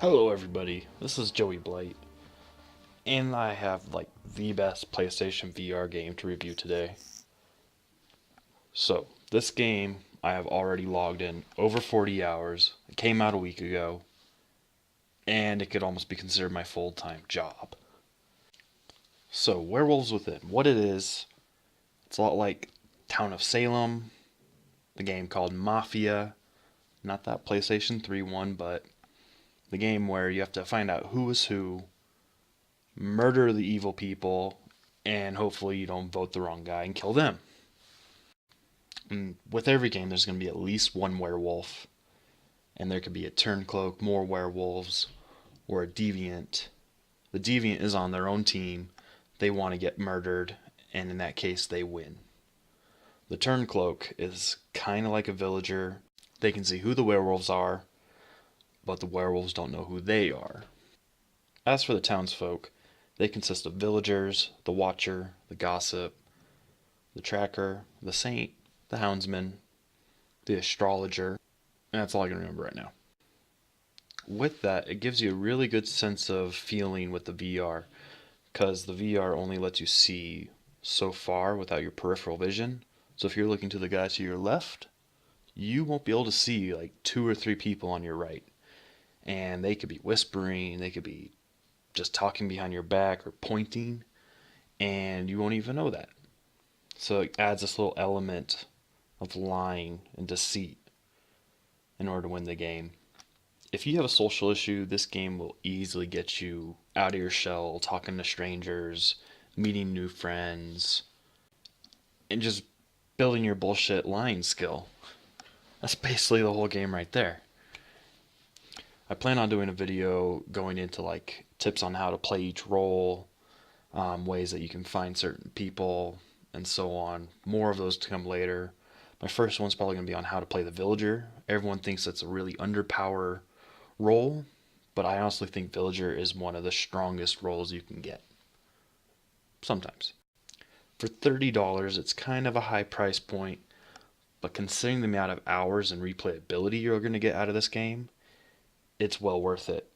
Hello everybody, this is Joey Blight, and I have like the best PlayStation VR game to review today. So, this game I have already logged in over 40 hours. It came out a week ago, and it could almost be considered my full-time job. So, Werewolves Within, what it is, it's a lot like Town of Salem, the game called Mafia, not that PlayStation 3 one, but the game where you have to find out who is who, murder the evil people, and hopefully you don't vote the wrong guy and kill them. And with every game, there's going to be at least one werewolf, and there could be a turncloak, more werewolves, or a deviant. The deviant is on their own team. They want to get murdered, and in that case, they win. The turncloak is kind of like a villager. They can see who the werewolves are, but the werewolves don't know who they are. As for the townsfolk, they consist of villagers, the watcher, the gossip, the tracker, the saint, the houndsman, the astrologer, and that's all I can remember right now. With that, it gives you a really good sense of feeling with the VR, because the VR only lets you see so far without your peripheral vision. So if you're looking to the guy to your left, you won't be able to see like two or three people on your right. And they could be whispering, they could be just talking behind your back or pointing, and you won't even know that. So it adds this little element of lying and deceit in order to win the game. If you have a social issue, this game will easily get you out of your shell, talking to strangers, meeting new friends, and just building your bullshit lying skill. That's basically the whole game right there. I plan on doing a video going into like tips on how to play each role, ways that you can find certain people, and so on. More of those to come later. My first one's probably going to be on how to play the villager. Everyone thinks that's a really underpower role, but I honestly think villager is one of the strongest roles you can get. Sometimes. For $30, it's kind of a high price point, but considering the amount of hours and replayability you're going to get out of this game, it's well worth it.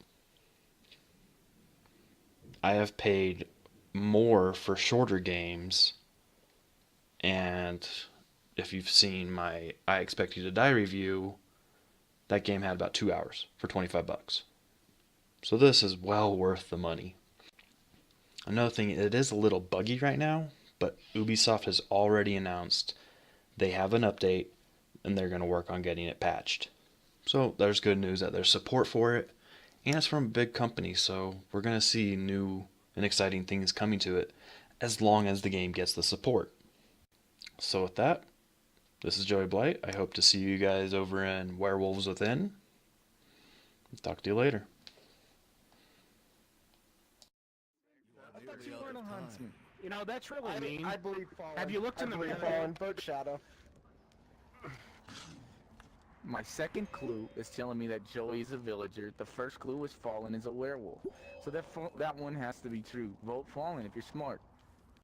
I have paid more for shorter games, and if you've seen my I Expect You to Die review, that game had about 2 hours for 25 bucks. So this is well worth the money. Another thing, it is a little buggy right now, but Ubisoft has already announced they have an update and they're going to work on getting it patched. So there's good news that there's support for it, and it's from a big company, so we're going to see new and exciting things coming to it as long as the game gets the support. So with that, this is Joey Blight. I hope to see you guys over in Werewolves Within. Talk to you later. I thought you weren't a huntsman. You know, that's really mean. I believe Fallen. Have you looked in the believe mirror? Fallen. Vote Shadow. My second clue is telling me that Joey's a villager. The first clue is Fallen is a werewolf. So that one has to be true. Vote Fallen if you're smart.